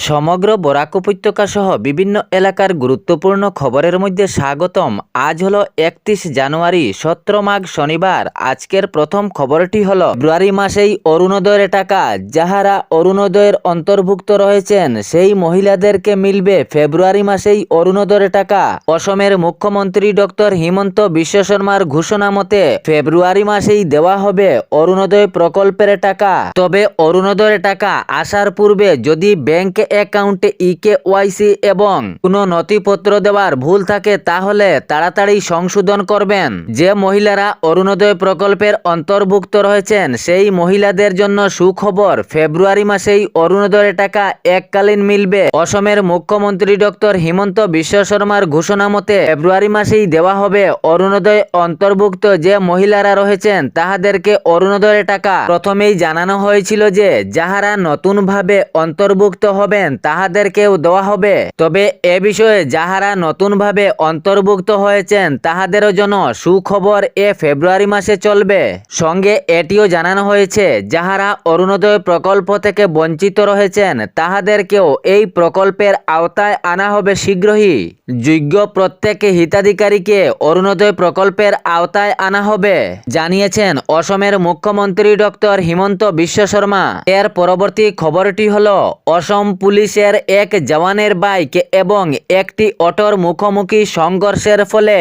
সমগ্র বরাক উপত্যকা সহ বিভিন্ন এলাকার গুরুত্বপূর্ণ খবরের মধ্যে স্বাগতম। আজ হলো 31 জানুয়ারি, 17 মাঘ শনিবার। আজকের প্রথম খবরটি হলো ফেব্রুয়ারি মাসেই অরুণোদয়ের টাকা। যাহারা অরুণোদয়ের অন্তর্ভুক্ত রয়েছেন সেই মহিলাদেরকে মিলবে ফেব্রুয়ারি মাসেই অরুণোদয়ের টাকা। অসমের মুখ্যমন্ত্রী ডক্টর হিমন্ত বিশ্ব শর্মার ঘোষণা মতে ফেব্রুয়ারি মাসেই দেওয়া হবে অরুণোদয় প্রকল্পের টাকা। তবে অরুণোদয়ের টাকা আসার পূর্বে যদি ব্যাংক অ্যাকাউন্টে ইকেওয়াইসি এবং কোনো নথিপত্র দেওয়ার ভুল থাকে তাহলে তাড়াতাড়ি সংশোধন করবেন। যে মহিলারা অরুণোদয় প্রকল্পের অন্তর্ভুক্ত রয়েছেন সেই মহিলাদের জন্য সুখবর, ফেব্রুয়ারি মাসেই অরুণোদয়ের টাকা এককালীন মিলবে। অসমের মুখ্যমন্ত্রী ডক্টর হিমন্ত বিশ্ব শর্মার ঘোষণা মতে ফেব্রুয়ারি মাসেই দেওয়া হবে অরুণোদয় অন্তর্ভুক্ত যে মহিলারা রয়েছেন তাহাদেরকে অরুণোদয়ের টাকা। প্রথমেই জানানো হয়েছিল যে যাহারা নতুনভাবে অন্তর্ভুক্ত হবেন তাহাদেরকেও দেওয়া হবে। তবে এ বিষয়ে যাহারা নতুনভাবে অন্তর্ভুক্ত হয়েছেন তাহাদেরও জন্য সুখবর ফেব্রুয়ারি মাসে চলবে। সঙ্গে এটিও জানানো হয়েছে যাহারা অরুণোদয় প্রকল্প থেকে বঞ্চিত রয়েছেন তাহাদেরকেও এই প্রকল্পের আওতায় আনা হবে শীঘ্রই। যোগ্য প্রত্যেক হিতাধিকারীকে অরুণোদয় প্রকল্পের আওতায় আনা হবে, জানিয়েছেন অসমের মুখ্যমন্ত্রী ডক্টর হিমন্ত বিশ্ব শর্মা। এর পরবর্তী খবরটি হলো অসম পুলিশের এক জওয়ানের বাইক এবং একটি অটোর মুখোমুখি সংঘর্ষের ফলে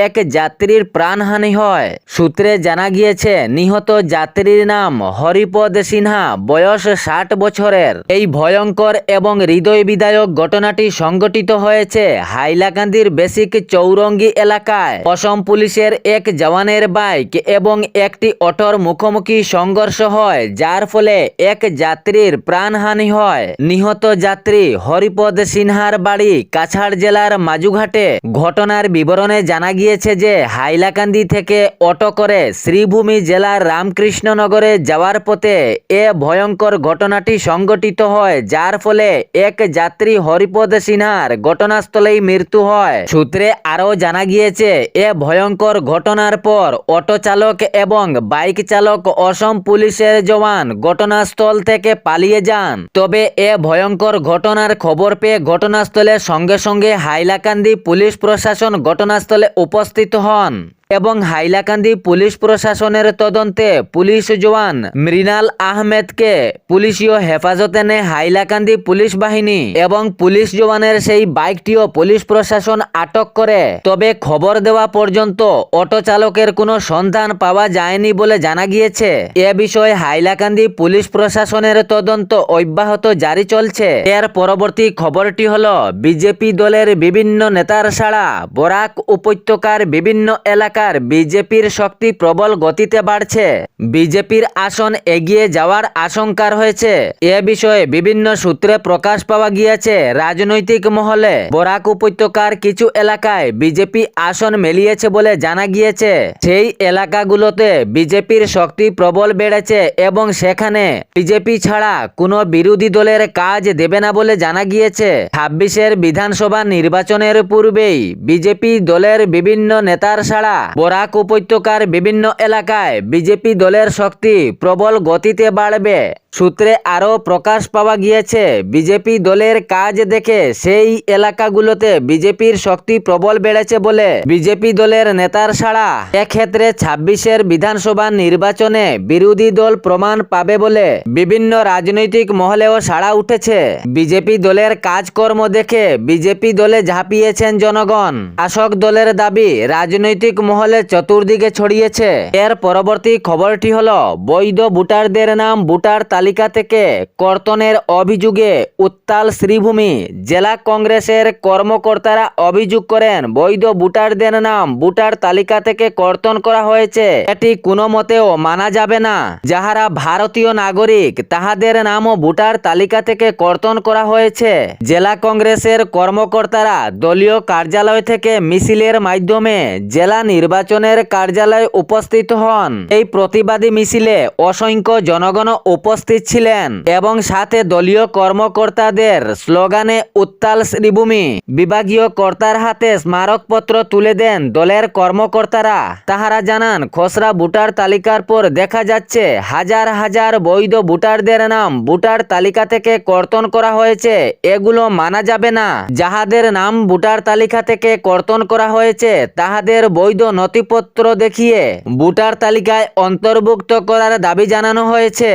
এক যাত্রীর প্রাণহানি হয়। সূত্রে জানা গিয়েছে নিহত যাত্রীর নাম হরিপদ সিনহা, বয়স 60 বছরের। এই ভয়ঙ্কর এবং হৃদয় বিদায়ক ঘটনাটি সংঘটিত হয়েছে হাইলাকান্দির বেসিক চৌরঙ্গি এলাকায়। অসম পুলিশের এক জওয়ানের বাইক এবং একটি অটোর মুখোমুখি সংঘর্ষ হয়, যার ফলে এক যাত্রীর প্রাণহানি হয়। নিহত যাত্রী হরিপদ সিনহার বাড়ি কাছাড় জেলার মাজুঘাটে। ঘটনার বিবরণে জানা গিয়েছে যে হাইলাকান্দি থেকে অটো করে শ্রীভূমি জেলার রামকৃষ্ণনগরে যাওয়ার পথে এ ভয়ঙ্কর ঘটনাটি সংঘটিত হয়, যার ফলে এক যাত্রী হরিপদ সিনহার ঘটনাস্থলেই মৃত্যু হয়। সূত্রে আরও জানা গিয়েছে এ ভয়ঙ্কর ঘটনার পর অটো চালক এবং বাইক চালক অসম পুলিশের জওয়ান ঘটনাস্থল থেকে পালিয়ে যান। তবে এ ভয়ঙ্কর ঘটনার খবর পেয়ে ঘটনাস্থলে সঙ্গে সঙ্গে হাইলাকান্দি পুলিশ প্রশাসন ঘটনাস্থলে উপস্থিত হন এবং হাইলাকান্দি পুলিশ প্রশাসনের তদন্তে পুলিশ জওয়ান মৃণাল আহমেদকে পুলিশীয় হেফাজতে নেয় হাইলাকান্দি পুলিশ বাহিনী এবং পুলিশ জওয়ানের সেই বাইকটিও পুলিশ প্রশাসন আটক করে। তবে খবর দেওয়া পর্যন্ত অটো চালকের কোনো সন্ধান পাওয়া যায়নি বলে জানা গিয়েছে। এ বিষয়ে হাইলাকান্দি পুলিশ প্রশাসনের তদন্ত অব্যাহত জারি চলছে। এর পরবর্তী খবরটি হলো বিজেপি দলের বিভিন্ন নেতার সাড়া। বরাক উপত্যকার বিভিন্ন এলাকা বিজেপির শক্তি প্রবল গতিতে বাড়ছে। বিজেপির আসন এগিয়ে যাওয়ার আশঙ্কা রয়েছে। এ বিষয়ে বিভিন্ন সূত্রে প্রকাশ পাওয়া গিয়েছে রাজনৈতিক মহলে। বরাক উপত্যকার কিছু এলাকায় বিজেপি আসন মিলিয়েছে বলে জানা গিয়েছে। সেই এলাকাগুলোতে বিজেপির শক্তি প্রবল বেড়েছে এবং সেখানে বিজেপি ছাড়া কোনো বিরোধী দলের কাজ দেবে না বলে জানা গিয়েছে। 26-এর বিধানসভা নির্বাচনের পূর্বেই বিজেপি দলের বিভিন্ন নেতার সাড়া। বরাক উপত্যকার বিভিন্ন এলাকায় বিজেপি দলের শক্তি প্রবল গতিতে বাড়বে। সূত্রে আরও প্রকাশ পাওয়া গিয়েছে বিজেপি দলের কাজ দেখে সেই এলাকাগুলোতে বিজেপির শক্তি প্রবল বেড়েছে বলে বিজেপি দলের নেতার সাড়া। এক্ষেত্রে 26-এর বিধানসভা নির্বাচনে বিরোধী দল প্রমাণ পাবে বলে বিভিন্ন রাজনৈতিক মহলেও সাড়া উঠেছে। বিজেপি দলের কাজকর্ম দেখে বিজেপি দলে ঝাঁপিয়েছেন জনগণ। শাসক দলের দাবি রাজনৈতিক মহলে চতুর্দিকে ছড়িয়েছে। এর পরবর্তী খবরটি হলো বৈধ ভোটারদের নাম ভোটার তালিকা থেকে কর্তনের অভিযোগে উত্তাল শ্রীভূমি। জেলা কংগ্রেসের কর্মকর্তারা অভিযোগ করেন বৈধ ভোটারদের নাম ভোটার তালিকা থেকে কর্তন করা হয়েছে। এটি কোনো মতেও মানা যাবে না। যাহারা ভারতীয় নাগরিক তাহাদের নামও ভোটার তালিকা থেকে কর্তন করা হয়েছে। জেলা কংগ্রেসের কর্মকর্তারা দলীয় কার্যালয় থেকে মিছিলের মাধ্যমে জেলা নির্বাচনের কার্যালয়ে উপস্থিত হন। এই প্রতিবাদী মিছিলে অসংখ্য জনগণ উপস্থিত উপস্থিত ছিলেন এবং সাথে দলীয় কর্মকর্তাদের স্লোগানে উত্তাল শ্রীভূমি। বিভাগীয় কর্তার হাতে স্মারকপত্র তুলে দেন দলের কর্মকর্তারা। তাহারা জানান, খসড়া ভোটার তালিকার পর দেখা যাচ্ছে হাজার হাজার বৈধ ভোটারদের নাম ভোটার তালিকা থেকে কর্তন করা হয়েছে। এগুলো মানা যাবে না। যাহাদের নাম ভোটার তালিকা থেকে কর্তন করা হয়েছে তাহাদের বৈধ নথিপত্র দেখিয়ে ভোটার তালিকায় অন্তর্ভুক্ত করার দাবি জানানো হয়েছে।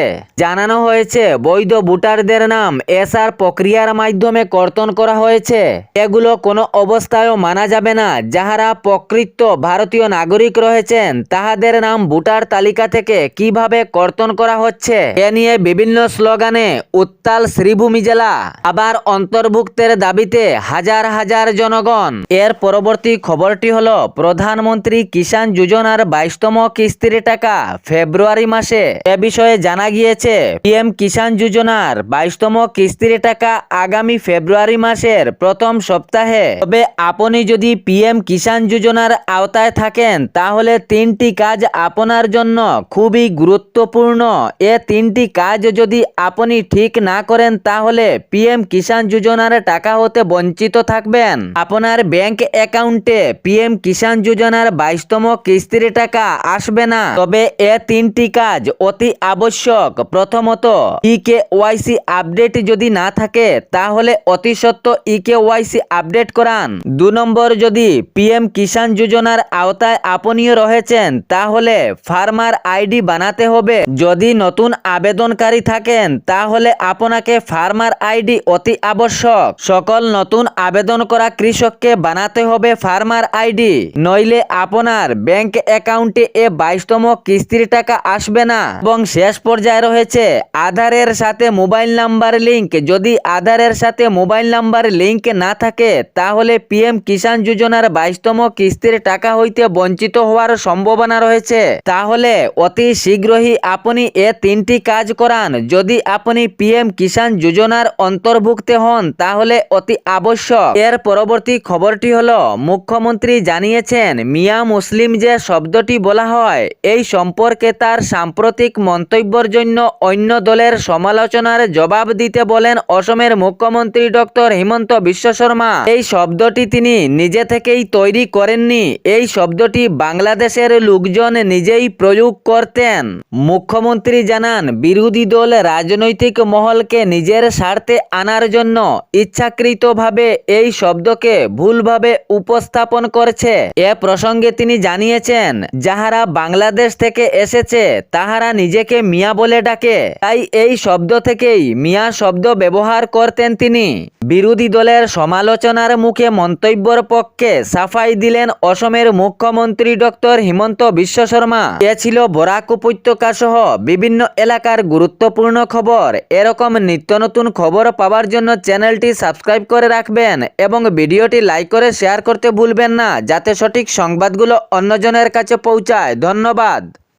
বৈধ ভোটারদের নাম এসআর প্রক্রিয়ার মাধ্যমে কর্তন করা হয়েছে। এগুলো কোনো অবস্থায়ও মানা যাবে না। যাহারা প্রকৃত ভারতীয় নাগরিক রয়েছেন তাহাদের নাম ভোটার তালিকা থেকে কিভাবে কর্তন করা হচ্ছে এ নিয়ে বিভিন্ন স্লোগানে উত্তাল শ্রীভূমি জেলা। আবার অন্তর্ভুক্তের দাবিতে হাজার হাজার জনগণ। এর পরবর্তী খবরটি হলো, প্রধানমন্ত্রী কিষাণ যোজনার 22তম কিস্তির টাকা ফেব্রুয়ারি মাসে। এ বিষয়ে জানা গিয়েছে, পিএম কিষাণ যোজনার 22তম কিস্তির টাকা আগামী ফেব্রুয়ারি মাসের প্রথম সপ্তাহে। তবে আপনি যদি পিএম কিষাণ যোজনার আওতায় থাকেন তাহলে 3টি কাজ আপনার জন্য খুবই গুরুত্বপূর্ণ। এ 3টি কাজ যদি আপনি ঠিক না করেন তাহলে পিএম কিষাণ যোজনার টাকা হতে বঞ্চিত থাকবেন। আপনার ব্যাংক অ্যাকাউন্টে পিএম কিষাণ যোজনার 22তম কিস্তির টাকা আসবে না। তবে এ 3টি কাজ অতি আবশ্যক। প্রথমত, ইকেওয়াইসি আপডেট যদি না থাকে তাহলে অতি সত্বর ইকেওয়াইসি আপডেট করান। 2 নম্বর, যদি পিএম কিষাণ যোজনার আওতায় আপনিও রয়েছেন তাহলে ফার্মার আইডি বানাতে হবে। যদি নতুন আবেদনকারী থাকেন তাহলে আপনাকে ফার্মার আইডি অতি আবশ্যক। সকল নতুন আবেদন করা কৃষককে বানাতে হবে ফার্মার আইডি, নইলে আপনার ব্যাংক অ্যাকাউন্টে এ 22তম কিস্তির টাকা আসবে না। এবং শেষ পর্যায়ে রয়েছে আধারের সাথে মোবাইল নাম্বার লিংক। যদি আধারের সাথে মোবাইল নাম্বার লিংক না থাকে তাহলে পিএম কিষাণ যোজনার 22তম কিস্তির টাকা হইতে বঞ্চিত হওয়ার সম্ভাবনা রয়েছে। তাহলে অতি শীঘ্রই আপনি এ 3টি কাজ করান। যদি আপনি পিএম কিষাণ যোজনার অন্তর্ভুক্ত হন তাহলে অতি আবশ্যক। এর পরবর্তী খবরটি হলো, মুখ্যমন্ত্রী জানিয়েছেন মিয়া মুসলিম যে শব্দটি বলা হয় এই সম্পর্কে তার সাম্প্রতিক মন্তব্যের জন্য অন্য দলের সমালোচনার জবাব দিতে বলেন অসমের মুখ্যমন্ত্রী ডক্টর হিমন্ত বিশ্ব শর্মা। এই শব্দটি তিনি নিজে থেকেই তৈরি করেননি। এই শব্দটি বাংলাদেশের লোকজন নিজেই প্রয়োগ করতেন। মুখ্যমন্ত্রী জানান, বিরোধী দল রাজনৈতিক মহলকে নিজের স্বার্থে আনার জন্য ইচ্ছাকৃতভাবে এই শব্দকে ভুলভাবে উপস্থাপন করছে। এ প্রসঙ্গে তিনি জানিয়েছেন, যাহারা বাংলাদেশ থেকে এসেছে তাহারা নিজেকে মিয়া বলে ডাকে, তাই এই শব্দ থেকেই মিয়া শব্দ ব্যবহার করতেন তিনি। বিরোধী দলের সমালোচনার মুখে মন্তব্যের পক্ষে সাফাই দিলেন অসমের মুখ্যমন্ত্রী ডক্টর হিমন্ত বিশ্ব শর্মা। এ ছিল বরাক উপত্যকা সহ বিভিন্ন এলাকার গুরুত্বপূর্ণ খবর। এরকম নিত্য নতুন খবর পাওয়ার জন্য চ্যানেলটি সাবস্ক্রাইব করে রাখবেন এবং ভিডিওটি লাইক করে শেয়ার করতে ভুলবেন না, যাতে সঠিক সংবাদগুলো অন্যজনের কাছে পৌঁছায়। ধন্যবাদ।